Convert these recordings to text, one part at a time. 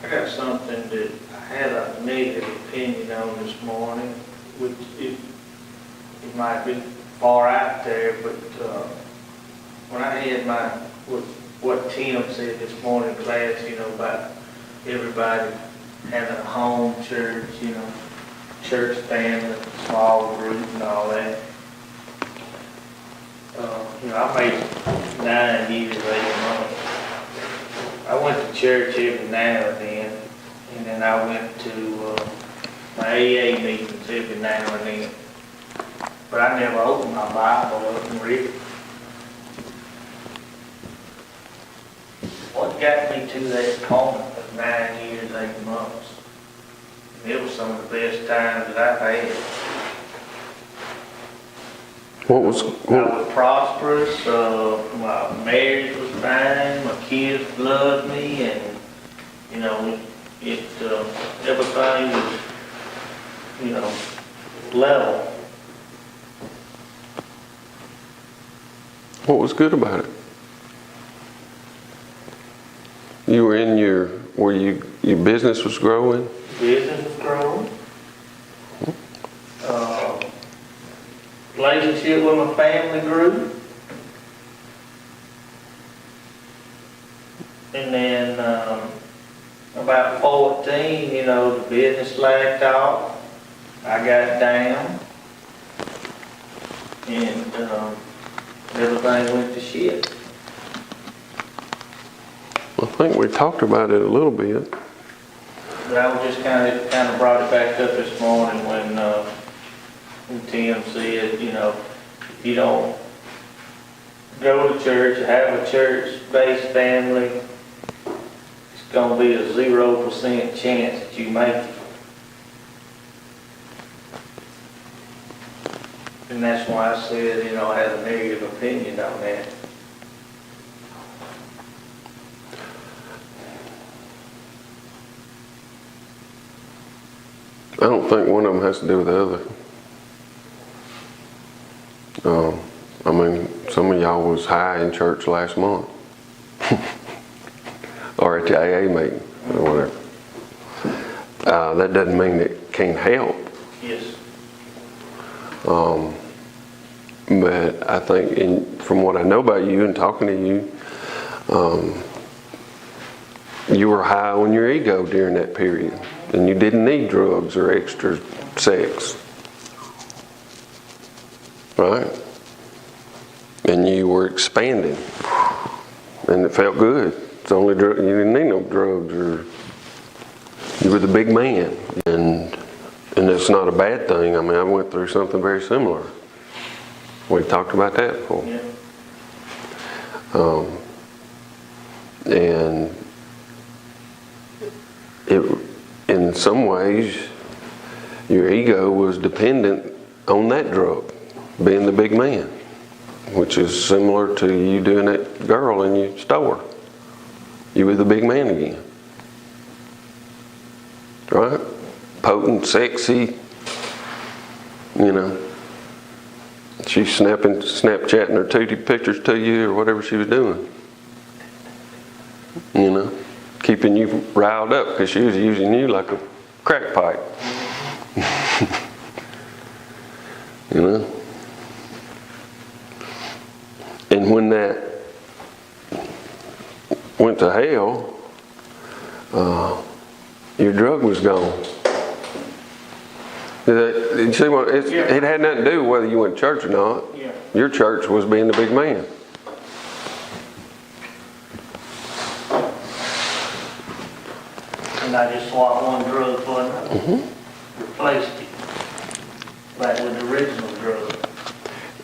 I got something that I had a negative opinion on this morning, which it might be far out there, but when I had what Tim said this morning in class, about everybody having a home church, church family, small group and all that. I made 9 years, 8 months. I went to church every now and then I went to my AA meetings every now and then. But I never opened my Bible up and read it. What got me to that point of 9 years, 8 months? It was some of the best times that I've had. I was prosperous, my marriage was fine, my kids loved me, and everything was, level. What was good about it? You were in your business was growing? Business was growing. Relationship with my family grew. And then about 14, the business lagged off. I got down. And everything went to shit. I think we talked about it a little bit. But I was just kind of brought it back up this morning when Tim said, if you don't go to church or have a church-based family, it's going to be a 0% chance that you make it. And that's why I said, I had a negative opinion on that. I don't think one of them has to do with the other. Some of y'all was high in church last month. Or at the AA meeting, or whatever. That doesn't mean it can't help. Yes. But I think, from what I know about you and talking to you, you were high on your ego during that period. And you didn't need drugs or extra sex. Right? And you were expanding. And it felt good. It's only you didn't need no drugs, or you were the big man. And it's not a bad thing. I went through something very similar. We talked about that before. Yeah. And in some ways, your ego was dependent on that drug, being the big man, which is similar to you doing that girl in your store. You were the big man again. Right? Potent, sexy, She's Snapchatting her tootie pictures to you or whatever she was doing. Keeping you riled up because she was using you like a crack pipe. And when that went to hell, your drug was gone. You see what it had nothing to do with whether you went to church or not. Yeah. Your church was being the big man. And I just swapped one drug for another. Replaced it back with the original drug.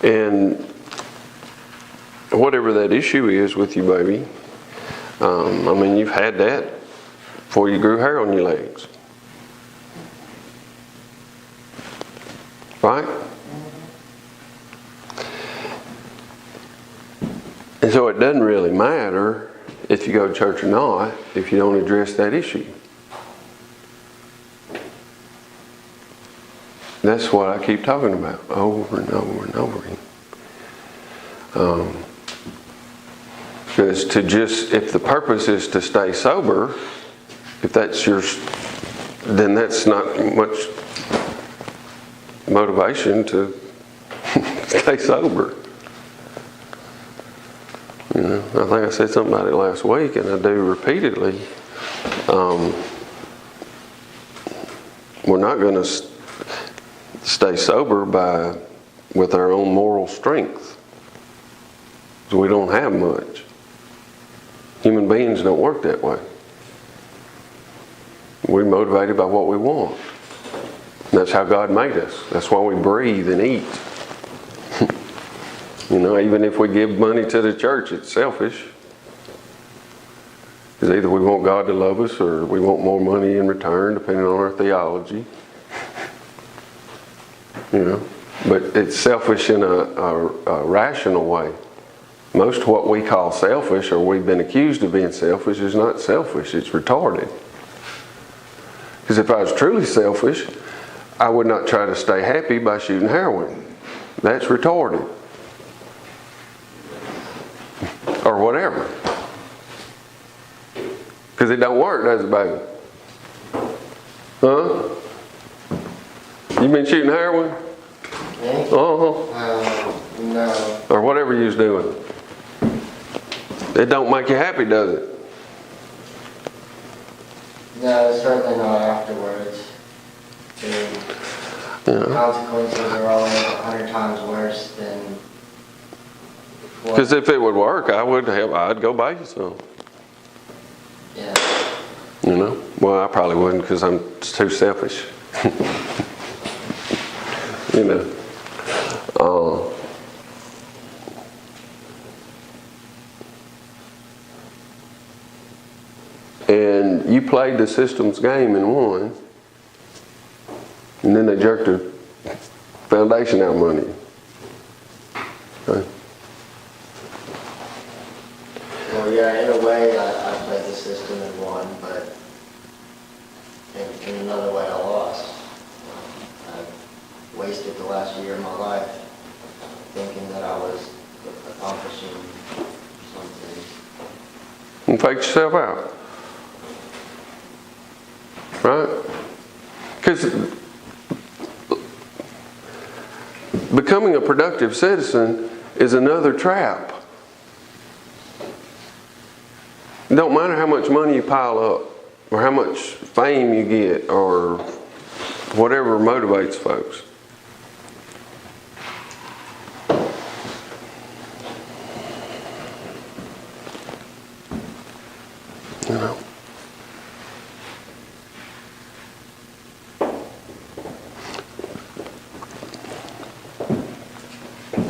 And whatever that issue is with you, baby, you've had that before you grew hair on your legs. Right? And so it doesn't really matter if you go to church or not if you don't address that issue. That's what I keep talking about over and over and over again. Because if the purpose is to stay sober, if that's yours, then that's not much motivation to stay sober. You know, I think I said something about it last week, and I do repeatedly. We're not going to stay sober with our own moral strength. We don't have much. Human beings don't work that way. We're motivated by what we want. And that's how God made us. That's why we breathe and eat. You know, even if we give money to the church, it's selfish. Because either we want God to love us or we want more money in return, depending on our theology. You know, but it's selfish in a rational way. Most of what we call selfish, or we've been accused of being selfish, is not selfish, it's retarded. Because if I was truly selfish, I would not try to stay happy by shooting heroin. That's retarded. Or whatever. Because it don't work, does it, baby? Huh? You been shooting heroin? Me? No. Or whatever you was doing. It don't make you happy, does it? No, certainly not afterwards. The consequences are always 100 times worse than what... Because if it would work, I'd go buy you some. Yeah. You know? Well, I probably wouldn't because I'm too selfish. You know. And you played the system's game and won. And then they jerked the foundation out money. Okay. Well, yeah, in a way, I played the system and won, but in another way, I lost. I wasted the last year of my life thinking that I was accomplishing something. And faked yourself out. Right? Because becoming a productive citizen is another trap. It don't matter how much money you pile up, or how much fame you get, or whatever motivates folks. You know.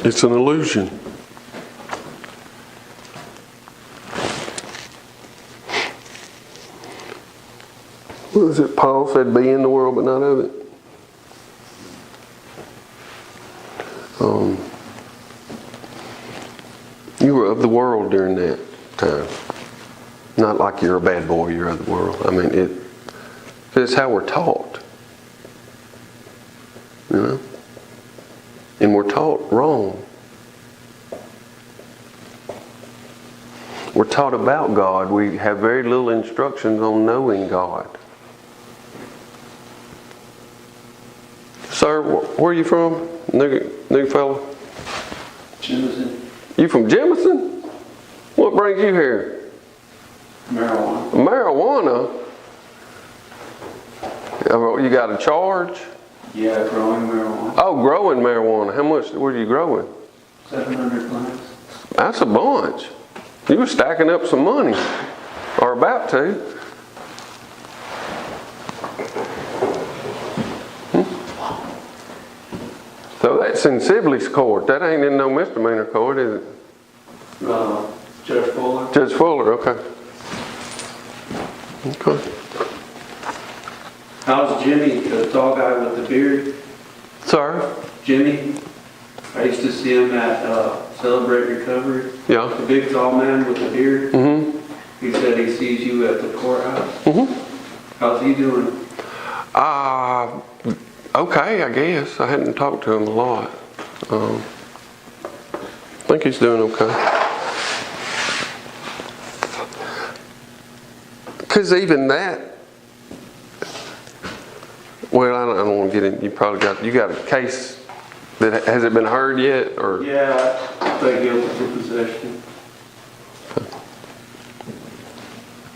It's an illusion. What is it? Paul said, be in the world, but not of it. You were of the world during that time. Not like you're a bad boy, you're of the world. I mean, it's how we're taught. You know? And we're taught wrong. We're taught about God. We have very little instructions on knowing God. Sir, where are you from? New fella? Jemison. You from Jemison? What brings you here? Marijuana. Marijuana? You got a charge? Yeah, growing marijuana. Oh, growing marijuana. How much were you growing? 700 plants. That's a bunch. You were stacking up some money. Or about to. So that's in Sibley's court. That ain't in no misdemeanor court, is it? Judge Fuller. Judge Fuller, okay. Okay. How's Jimmy, the tall guy with the beard? Sorry? Jimmy, I used to see him at Celebrate Recovery. Yeah. The big tall man with the beard. Mm-hmm. He said he sees you at the courthouse. Mm-hmm. How's he doing? Okay, I guess. I hadn't talked to him a lot. I think he's doing okay. Because even that Well, I don't want to get in, you got a case that, has it been heard yet, or? Yeah, I pled guilty for possession.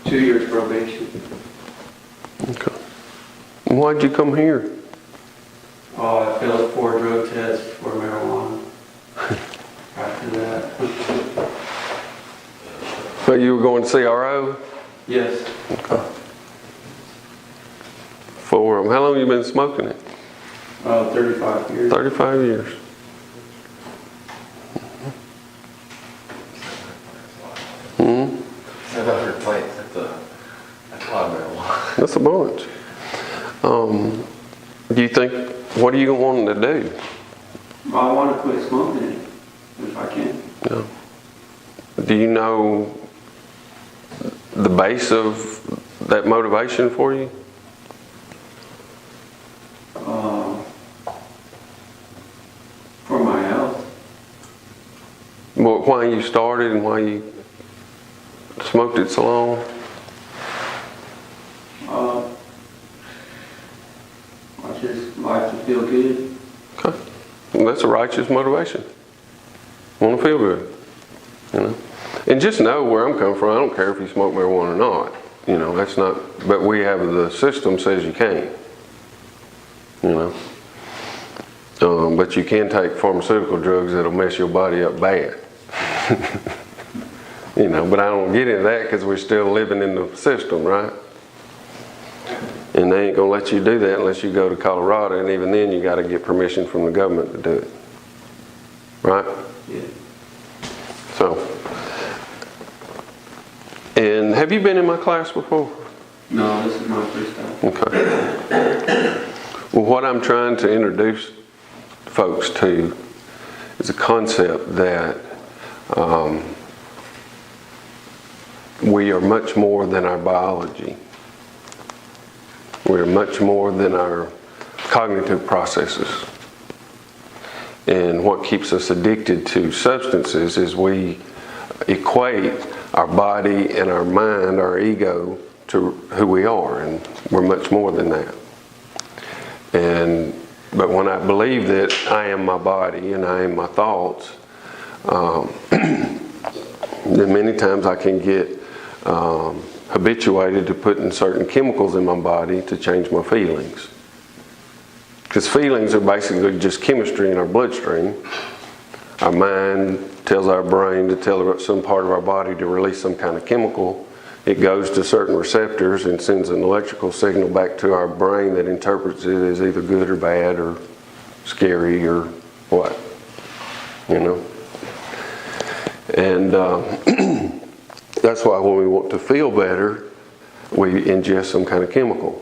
2 years probation. Okay. And why'd you come here? Oh, I failed 4 drug tests for marijuana. After that. So you were going to CRO? Yes. Okay. For them. How long have you been smoking it? 35 years. 35 years. Hmm? That's a lot of marijuana. That's a bunch. Do you think, what are you wanting to do? I want to quit smoking it, if I can. Yeah. Do you know the base of that motivation for you? For my health. Well, why you started and why you smoked it so long? I just like to feel good. Okay. Well, that's a righteous motivation. Want to feel good, you know. And just know where I'm coming from. I don't care if you smoke marijuana or not. You know, that's not. But we have the system says you can't. You know. But you can take pharmaceutical drugs that'll mess your body up bad. You know. But I don't get into that because we're still living in the system, right? And they ain't gonna let you do that unless you go to Colorado, and even then you got to get permission from the government to do it, right? Yeah. So, and have you been in my class before? No, this is my first time. Okay. Well, what I'm trying to introduce folks to is a concept that we are much more than our biology. We're much more than our cognitive processes. And what keeps us addicted to substances is we equate our body and our mind, our ego, to who we are, and we're much more than that. But when I believe that I am my body and I am my thoughts, then many times I can get habituated to putting certain chemicals in my body to change my feelings. Because feelings are basically just chemistry in our bloodstream. Our mind tells our brain to tell some part of our body to release some kind of chemical. It goes to certain receptors and sends an electrical signal back to our brain that interprets it as either good or bad or scary or what, you know. And that's why when we want to feel better, we ingest some kind of chemical.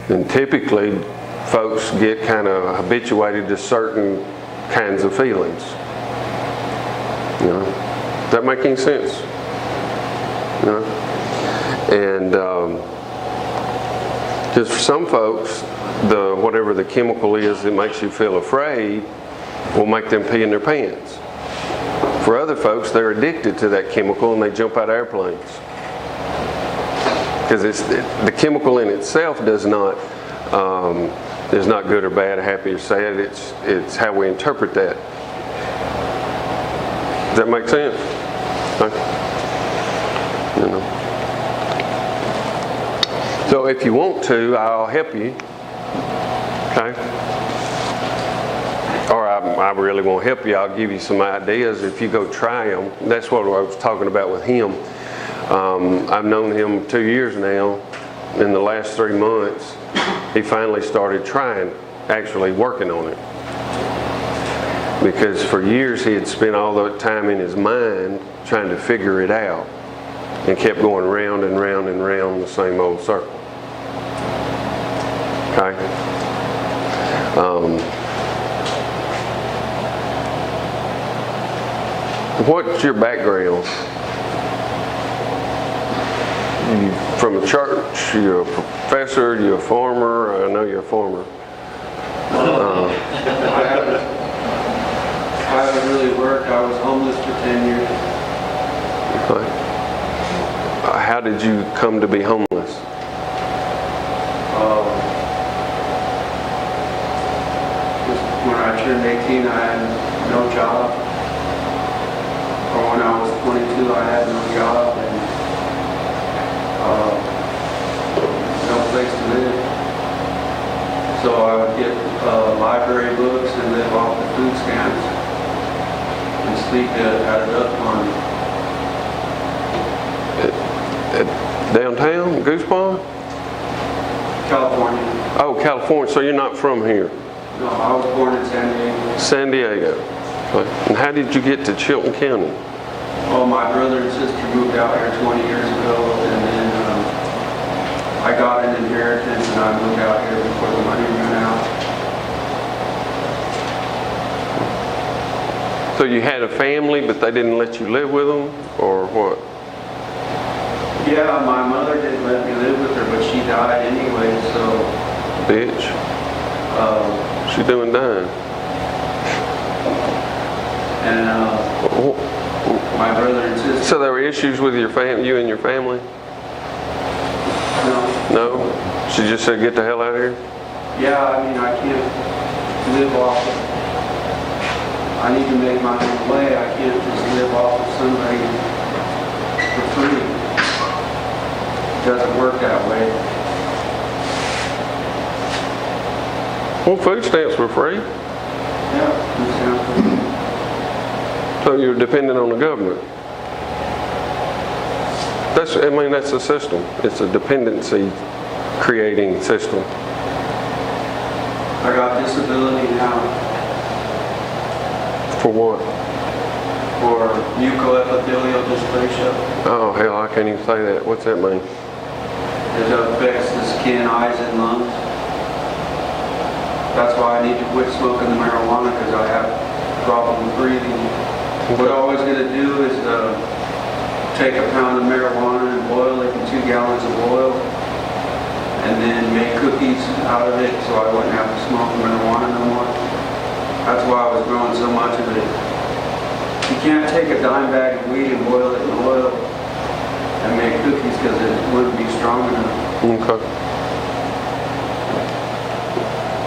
And typically, folks get kind of habituated to certain kinds of feelings. You know, does that make any sense? You know? And just for some folks, whatever the chemical is that makes you feel afraid will make them pee in their pants. For other folks, they're addicted to that chemical and they jump out of airplanes. Because the chemical in itself is not good or bad, happy or sad. It's how we interpret that. Does that make sense? Okay. You know. So if you want to, I'll help you. Okay. Or I really won't help you. I'll give you some ideas if you go try them. That's what I was talking about with him. I've known him 2 years now. In the last 3 months, he finally started trying, actually working on it. Because for years he had spent all that time in his mind trying to figure it out and kept going round and round and round the same old circle. Okay? What's your background? You from a church? You're a professor? You're a farmer? I know you're a farmer. I haven't really worked. I was homeless for 10 years. Okay. How did you come to be homeless? when I turned 18, I had no job. Or when I was 22, I had no job and no place to live. So I would get library books and live off the food stamps and sleep at a duck pond. Downtown, Goose Pond? California. Oh, California, so you're not from here? No, I was born in San Diego. San Diego. Okay. And how did you get to Chilton County? Well, my brother and sister moved out here 20 years ago, and then I got an inheritance and I moved out here before the money ran out. So you had a family, but they didn't let you live with them, or what? Yeah, my mother didn't let me live with her, but she died anyway, so... Bitch. She doing dying. And my brother and sister... So there were issues with you and your family? No. No? She just said, get the hell out of here? Yeah, I mean, I can't live off of... I need to make my own way. I can't just live off of somebody for free. It doesn't work that way. Well, food stamps were free. Yeah, exactly. So you're dependent on the government. That's a system. It's a dependency creating system. I got disability now For what? for mucoepithelial dysplasia. Oh, hell, I can't even say that. What's that mean? It affects the skin, eyes, and lungs. That's why I need to quit smoking the marijuana, because I have problem breathing. What I'm always going to do is take a pound of marijuana and boil it in 2 gallons of oil, and then make cookies out of it so I wouldn't have to smoke marijuana no more. That's why I was growing so much of it. You can't take a dime bag of weed and boil it in oil and make cookies because it wouldn't be strong enough. Okay.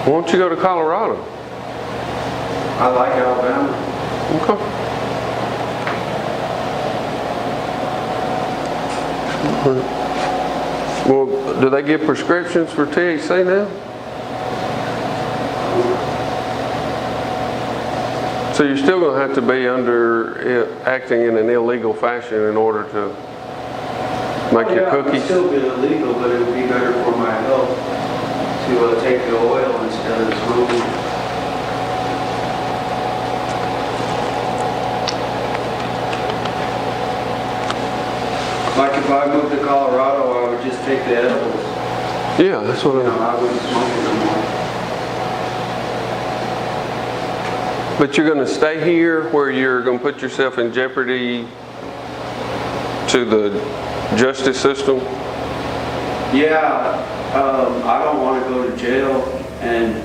Why don't you go to Colorado? I like Alabama. Okay. Well, do they give prescriptions for THC now? So you're still going to have to be acting in an illegal fashion in order to make your It would cookies? still be illegal, but it would be better for my health to take the oil instead of smoking. Like if I moved to Colorado, I would just take the edibles. Yeah, that's what I wouldn't smoke it no more. But you're going to stay here where you're going to put yourself in jeopardy to the justice system? Yeah, I don't want to go to jail, and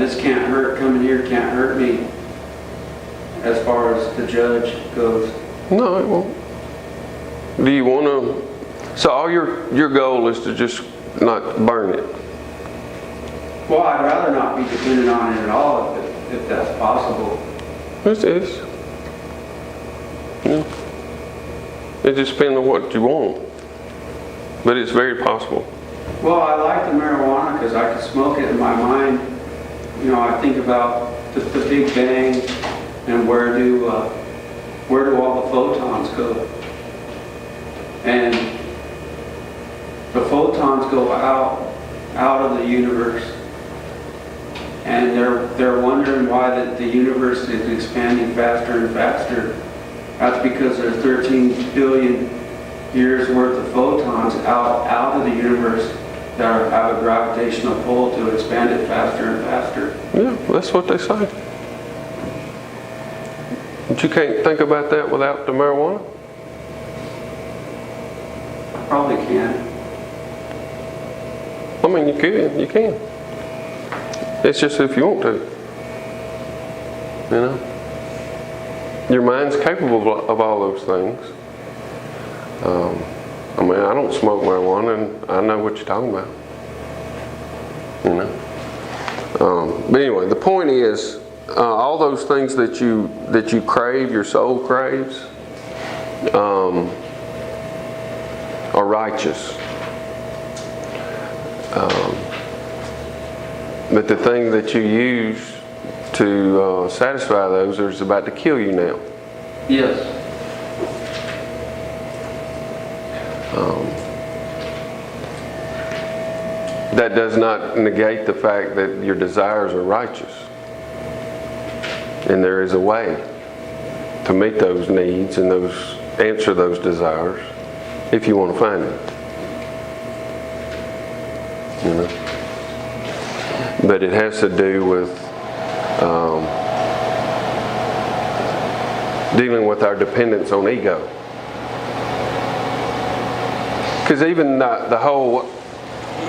this can't hurt. Coming here can't hurt me as far as the judge goes. No, it won't. Do you want to? So all your goal is to just not burn it. Well, I'd rather not be dependent on it at all if that's possible. It is. Yeah. It just depends on what you want. But it's very possible. Well, I like the marijuana because I can smoke it in my mind. You know, I think about the Big Bang and where do all the photons go? And the photons go out of the universe. And they're wondering why the universe is expanding faster and faster. That's because there's 13 billion years worth of photons out of the universe that have a gravitational pull to expand it faster and faster. Yeah, that's what they say. But you can't think about that without the marijuana? Probably can. I mean, you can. It's just if you want to. You know? Your mind's capable of all those things. I mean, I don't smoke marijuana, and I know what you're talking about. You know? But anyway, the point is, all those things that you crave, your soul craves, are righteous. But the thing that you use to satisfy those is about to kill you now. Yes. That does not negate the fact that your desires are righteous. And there is a way to meet those needs and answer those desires if you want to find it. You know? But it has to do with dealing with our dependence on ego. Because even the whole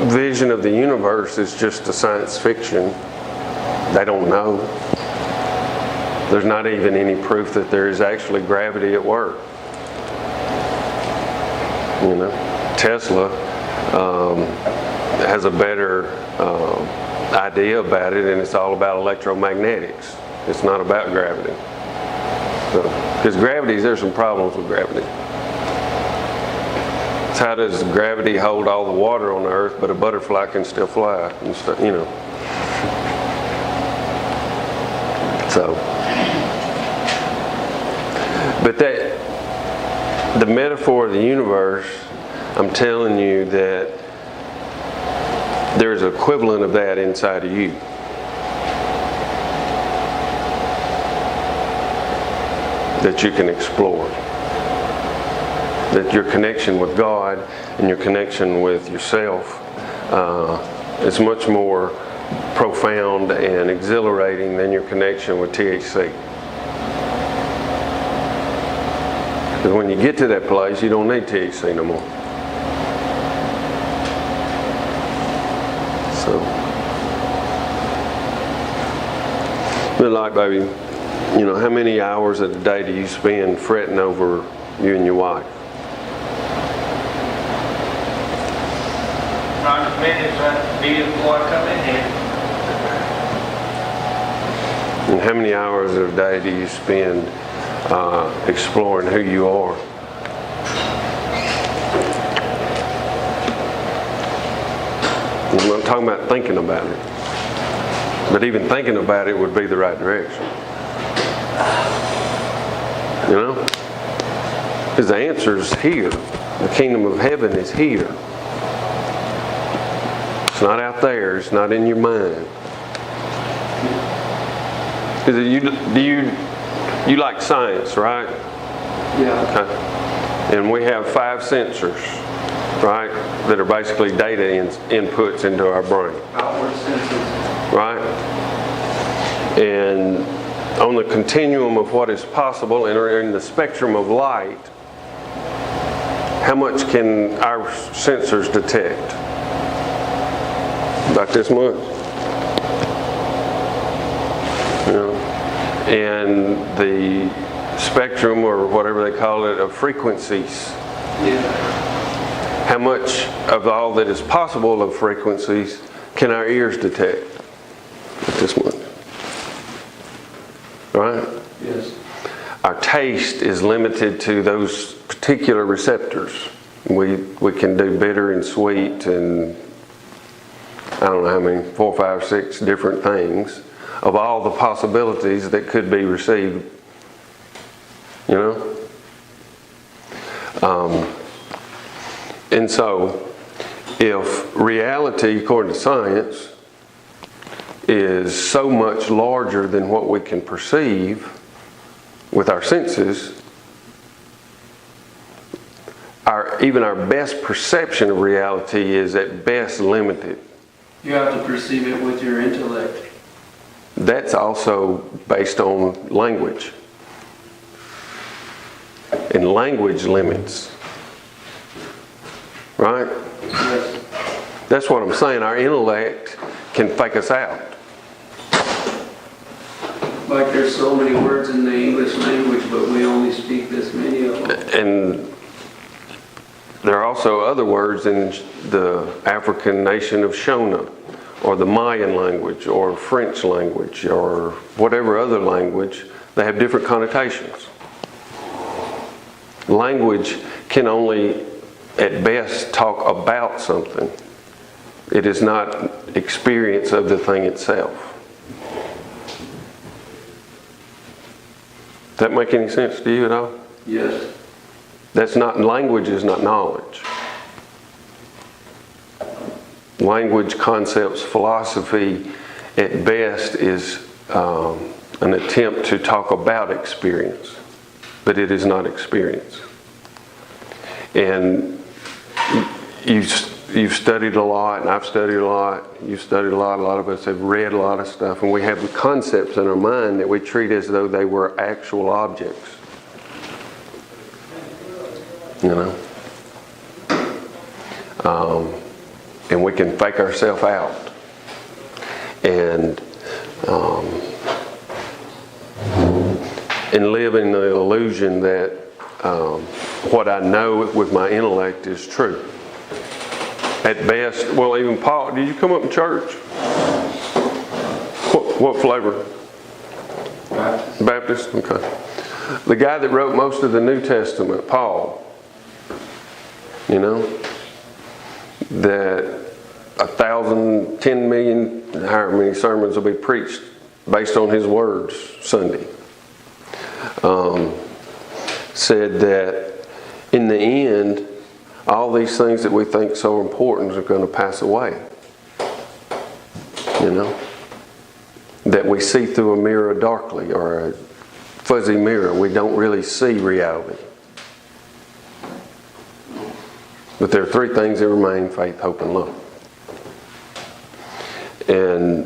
vision of the universe is just a science fiction. They don't know. There's not even any proof that there is actually gravity at work. You know, Tesla has a better idea about it, and it's all about electromagnetics. It's not about gravity. Because there's some problems with gravity. So how does gravity hold all the water on the earth, but a butterfly can still fly and stuff, you know? So, but the metaphor of the universe, I'm telling you that there's an equivalent of that inside of you. That you can explore. That your connection with God and your connection with yourself is much more profound and exhilarating than your connection with THC. Because when you get to that place, you don't need THC no more. So, but like, baby, you know, how many hours of the day do you spend fretting over you and your wife? 90 minutes right before I come in here. And how many hours of the day do you spend exploring who you are? I'm not talking about thinking about it. But even thinking about it would be the right direction. You know? Because the answer is here. The kingdom of heaven is here. It's not out there. It's not in your mind. Because you like science, right? Yeah. Okay. And we have 5 sensors, right? That are basically data inputs into our brain. Outward senses. Right? And on the continuum of what is possible and in the spectrum of light, how much can our sensors detect? About this much. You know? And the spectrum, or whatever they call it, of frequencies. Yeah. How much of all that is possible of frequencies can our ears detect? This much. Right? Yes. Our taste is limited to those particular receptors. We can do bitter and sweet and I don't know how many, 4, 5, 6 different things of all the possibilities that could be received. You know? And so, if reality, according to science, is so much larger than what we can perceive with our senses, even our best perception of reality is at best limited. You have to perceive it with your intellect. That's also based on language. And language limits. Right? Yes. That's what I'm saying. Our intellect can fake us out. Like there's so many words in the English language, but we only speak this many of them. And there are also other words in the African nation of Shona, or the Mayan language, or French language, or whatever other language, they have different connotations. Language can only, at best, talk about something. It is not experience of the thing itself. Does that make any sense to you at all? Yes. Language is not knowledge. Language, concepts, philosophy, at best, is an attempt to talk about experience, but it is not experience. And you've studied a lot, and I've studied a lot, you've studied a lot of us have read a lot of stuff, and we have concepts in our mind that we treat as though they were actual objects. You know? And we can fake ourselves out. And live in the illusion that what I know with my intellect is true. At best, well, even Paul, did you come up in church? What flavor? Baptist. Baptist? Okay. The guy that wrote most of the New Testament, Paul, you know, that 1,000, 10 million, however many sermons will be preached based on his words Sunday, said that in the end, all these things that we think so important are going to pass away. You know? That we see through a mirror darkly, or a fuzzy mirror. We don't really see reality. But there are three things that remain: faith, hope, and love. And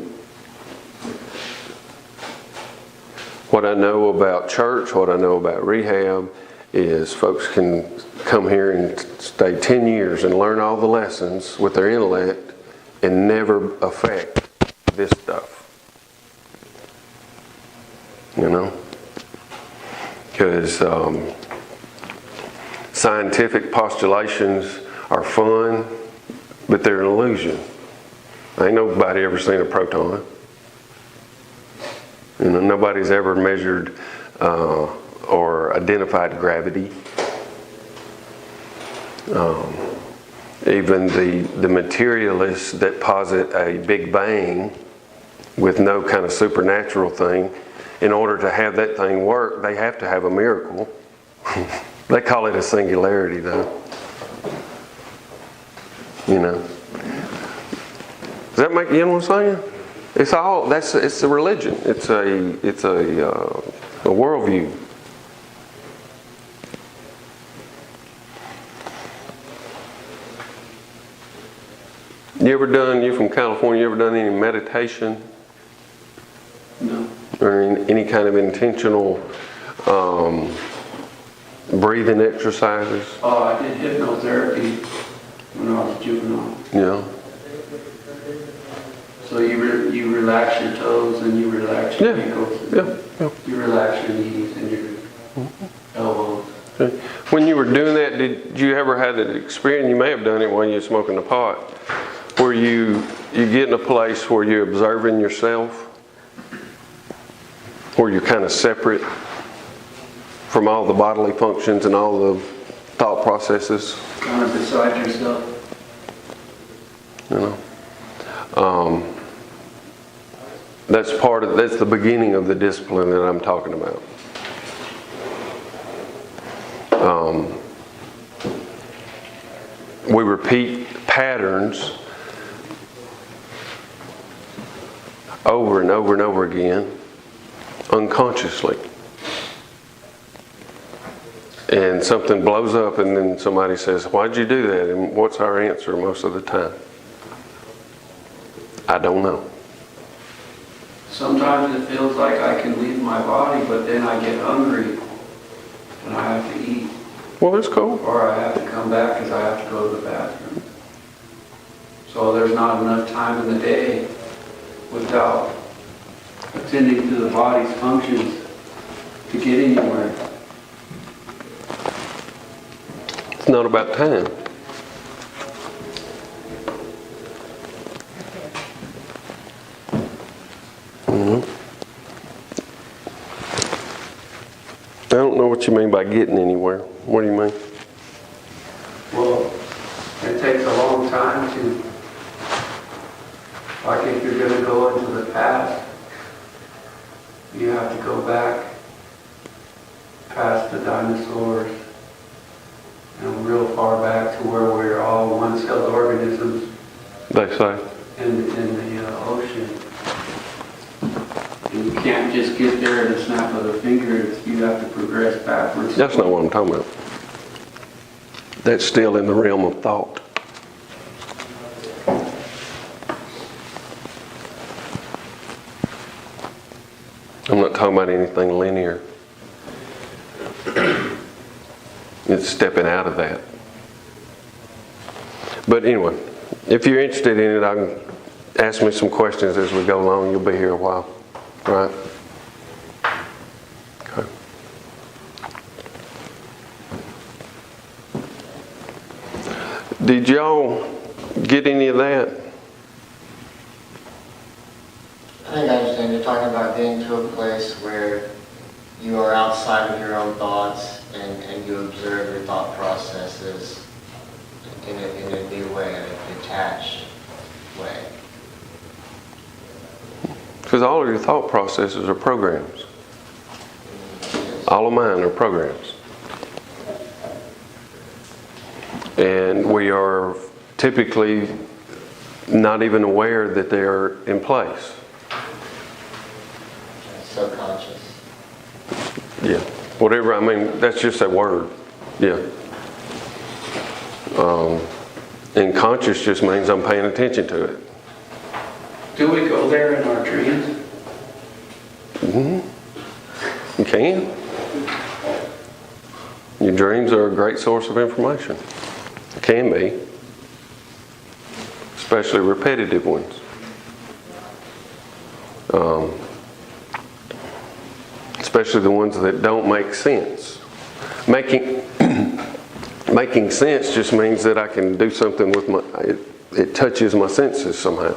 what I know about church, what I know about rehab, is folks can come here and stay 10 years and learn all the lessons with their intellect and never affect this stuff. You know? Because scientific postulations are fun, but they're an illusion. Ain't nobody ever seen a proton. You know, nobody's ever measured or identified gravity. Even the materialists that posit a Big Bang with no kind of supernatural thing, in order to have that thing work, they have to have a miracle. They call it a singularity, though. You know. Does that make, you know what I'm saying? It's a religion. It's a worldview. You from California, you ever done any meditation? No. Or any kind of intentional breathing exercises? Oh, I did hypnotherapy when I was juvenile. Yeah. So you relax your toes and you relax your ankles. Yeah. You relax your knees and your elbows. Okay. When you were doing that, did you ever have an experience? You may have done it while you were smoking the pot, where you get in a place where you're observing yourself, where you're kind of separate from all the bodily functions and all the thought processes. Kind of beside yourself. You know, that's the beginning of the discipline that I'm talking about. We repeat patterns over and over and over again, unconsciously. And something blows up, and then somebody says, "Why'd you do that?" And what's our answer most of the time? I don't know. Sometimes it feels like I can leave my body, but then I get hungry and I have to eat. Well, that's cool. Or I have to come back because I have to go to the bathroom. So there's not enough time in the day without attending to the body's functions to get anywhere. It's not about time. What you mean by getting anywhere? What do you mean? Well, it takes a long time to, like if you're gonna go into the past, you have to go back past the dinosaurs and real far back to where we're all one-celled organisms They say. in the ocean. And you can't just get there in a snap of the finger, you have to progress backwards. That's not what I'm talking about. That's still in the realm of thought. I'm not talking about anything linear. It's stepping out of that. But anyway, if you're interested in it, I can ask me some questions as we go along. You'll be here a while, right? Okay. Did y'all get any of that? I think I understand. You're talking about getting to a place where you are outside of your own thoughts and you observe your thought processes in a new way, in a detached way. Because all of your thought processes are programs. All of mine are programs. And we are typically not even aware that they are in place. Subconscious. Yeah. Whatever, I mean, that's just a word. Yeah. And conscious just means I'm paying attention to it. Do we go there in our dreams? You can. Your dreams are a great source of information. Can be. Especially repetitive ones. Especially the ones that don't make sense. Making sense just means that I can do something with it touches my senses somehow.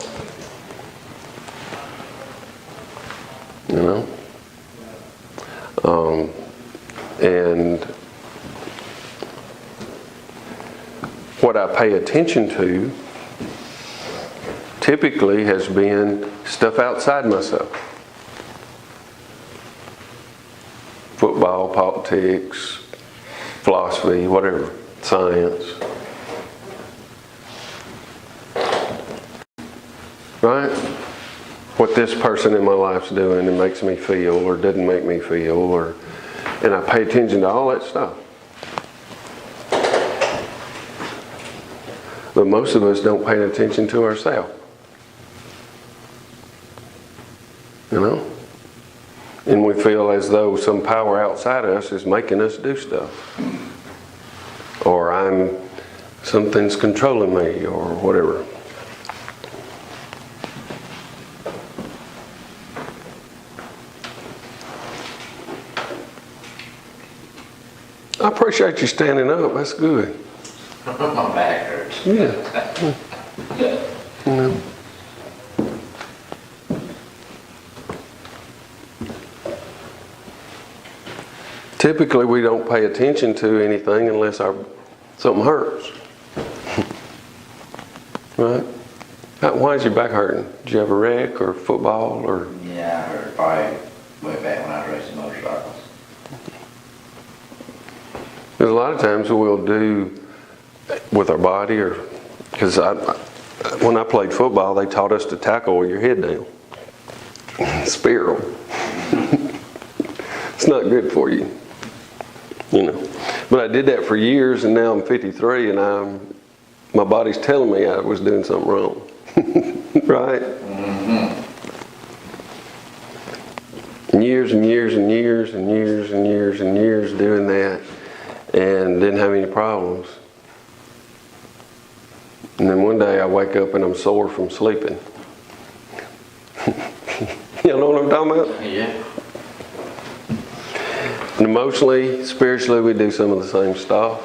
You know? And what I pay attention to typically has been stuff outside myself. Football, politics, philosophy, whatever, science. Right? What this person in my life's doing and makes me feel or doesn't make me feel, and I pay attention to all that stuff. But most of us don't pay attention to ourselves. You know? And we feel as though some power outside us is making us do stuff. Or something's controlling me or whatever. I appreciate you standing up. That's good. My back hurts. Yeah. You know. Typically, we don't pay attention to anything unless something hurts. Right? Why is your back hurting? Did you have a wreck or football or? Yeah, I heard probably way back when I was racing motorcycles. There's a lot of times we'll do with our body, or because when I played football, they taught us to tackle with your head down. Spiral. It's not good for you. You know. But I did that for years, and now I'm 53, and my body's telling me I was doing something wrong. Right? Mm-hmm. And years and years and years and years and years and years doing that, and didn't have any problems. And then one day I wake up and I'm sore from sleeping. You know what I'm talking about? Yeah. And emotionally, spiritually, we do some of the same stuff.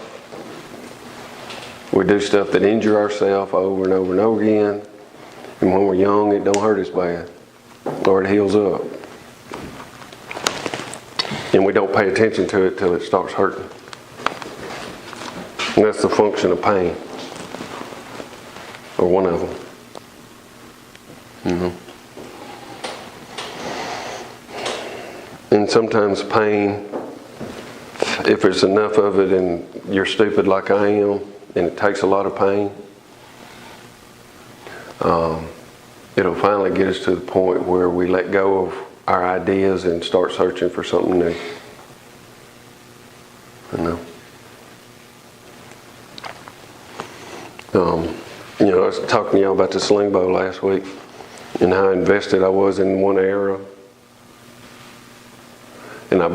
We do stuff that injure ourselves over and over and over again. And when we're young, it don't hurt as bad. Or it heals up. And we don't pay attention to it till it starts hurting. And that's the function of pain. Or one of them. And sometimes pain, if there's enough of it and you're stupid like I am, and it takes a lot of pain, it'll finally get us to the point where we let go of our ideas and start searching for something new. I was talking to y'all about the sling bow last week and how invested I was in one arrow. And I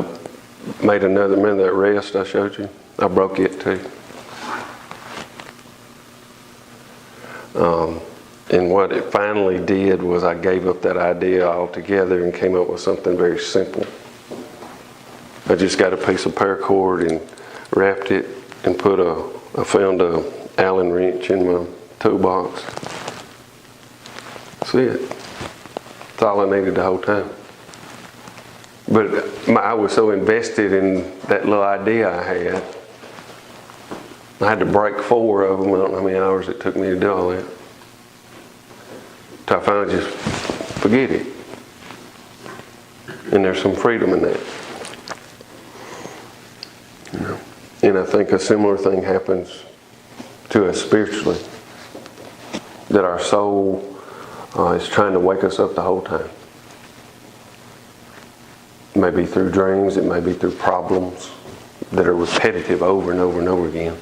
made another, remember that rest I showed you? I broke it too. And what it finally did was I gave up that idea altogether and came up with something very simple. I just got a piece of paracord and wrapped it and I found a Allen wrench in my toolbox. That's it. That's all I needed the whole time. But I was so invested in that little idea I had. I had to break 4 of them. I don't know how many hours it took me to do all that. Till I finally just forget it. And there's some freedom in that. And I think a similar thing happens to us spiritually. That our soul is trying to wake us up the whole time. It may be through dreams, it may be through problems that are repetitive over and over and over again.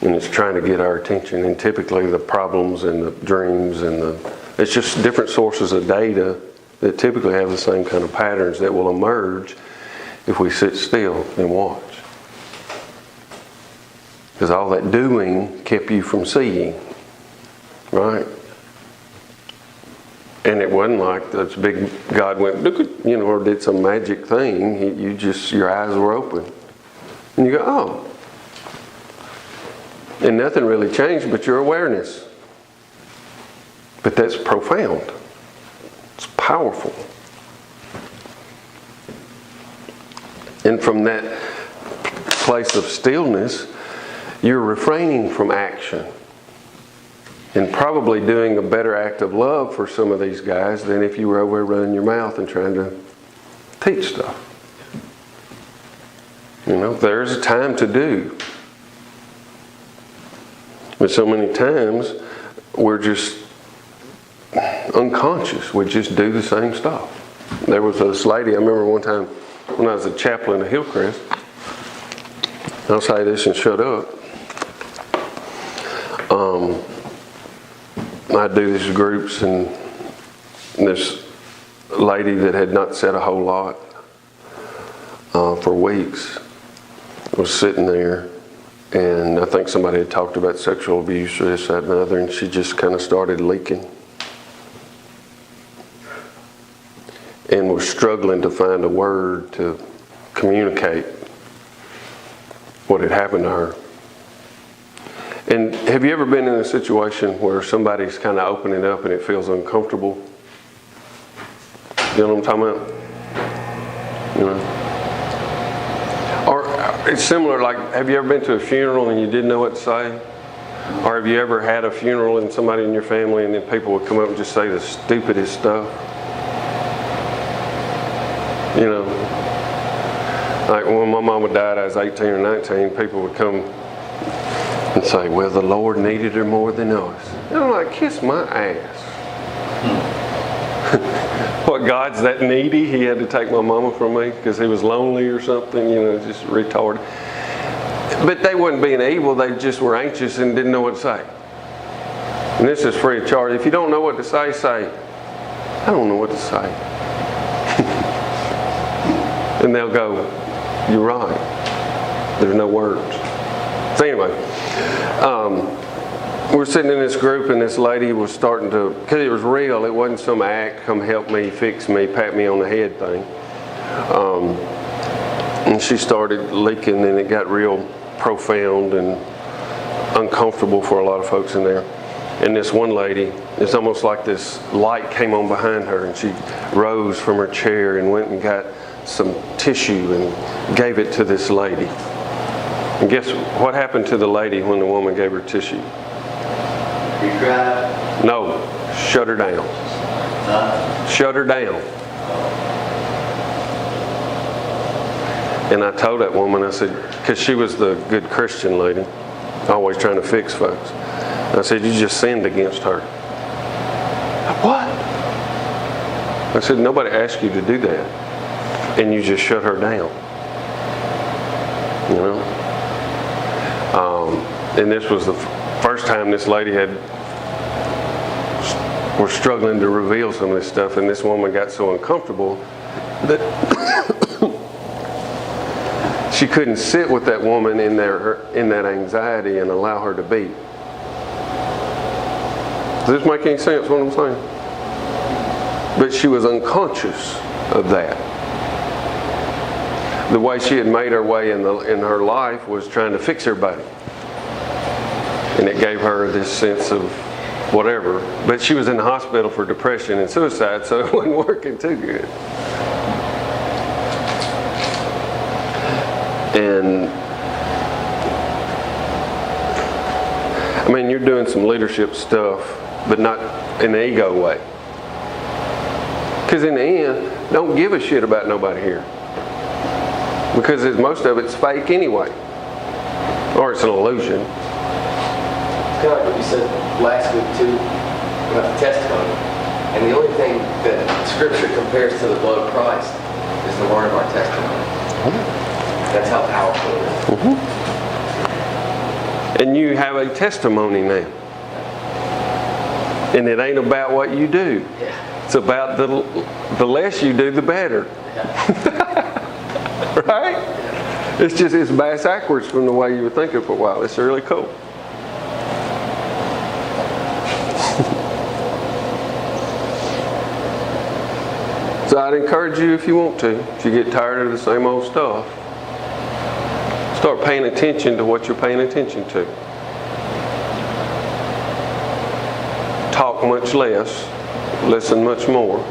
And it's trying to get our attention, and typically the problems and the dreams it's just different sources of data that typically have the same kind of patterns that will emerge if we sit still and watch. Because all that doing kept you from seeing, right? And it wasn't like this big God went, or did some magic thing. Your eyes were open. And you go, oh. And nothing really changed but your awareness. But that's profound. It's powerful. And from that place of stillness, you're refraining from action. And probably doing a better act of love for some of these guys than if you were over there running your mouth and trying to teach stuff. There's a time to do. But so many times, we're just unconscious. We just do the same stuff. There was this lady, I remember one time when I was a chaplain at Hillcrest. I'll say this and shut up. I do these groups, and this lady that had not said a whole lot for weeks was sitting there, and I think somebody had talked about sexual abuse or this, that, and the other, and she just kind of started leaking and was struggling to find a word to communicate what had happened to her. And have you ever been in a situation where somebody's kind of opening up and it feels uncomfortable? You know what I'm talking about? Or it's similar, like, have you ever been to a funeral and you didn't know what to say? Or have you ever had a funeral and somebody in your family and then people would come up and just say the stupidest stuff? Like when my mama died, I was 18 or 19, people would come and say, well, the Lord needed her more than us. And I'm like, kiss my ass. What, God's that needy? He had to take my mama from me because he was lonely or something, just retarded. But they wasn't being evil, they just were anxious and didn't know what to say. And this is free of charge. If you don't know what to say, I don't know what to say. And they'll go, you're right. There's no words. So anyway, we're sitting in this group and this lady was starting to, because it was real, it wasn't some act, come help me, fix me, pat me on the head thing. And she started leaking and it got real profound and uncomfortable for a lot of folks in there. And this one lady, it's almost like this light came on behind her and she rose from her chair and went and got some tissue and gave it to this lady. And guess what happened to the lady when the woman gave her tissue? You cried? No, shut her down. Shut her down. And I told that woman, I said, because she was the good Christian lady, always trying to fix folks. I said, you just sinned against her. What? I said, nobody asked you to do that. And you just shut her down. You know? And this was the first time this lady was struggling to reveal some of this stuff, and this woman got so uncomfortable that she couldn't sit with that woman in that anxiety and allow her to be. Does this make any sense, what I'm saying? But she was unconscious of that. The way she had made her way in her life was trying to fix everybody. And it gave her this sense of whatever. But she was in the hospital for depression and suicide, so it wasn't working too good. And I mean, you're doing some leadership stuff, but not in an ego way. Because in the end, don't give a shit about nobody here. Because most of it's fake anyway. Or it's an illusion. Kind of like what you said last week too, about the testimony. And the only thing that Scripture compares to the blood of Christ is the word of our testimony. That's how powerful it is. And you have a testimony now. And it ain't about what you do. Yeah. It's about the less you do, the better. Right? It's bass backwards from the way you were thinking for a while. It's really cool. So I'd encourage you, if you want to, if you get tired of the same old stuff, start paying attention to what you're paying attention to. Talk much less, listen much more,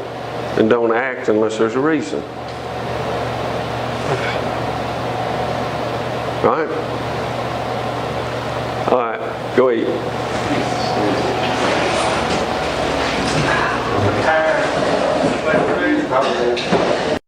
and don't act unless there's a reason. Right? All right, go eat. Tired.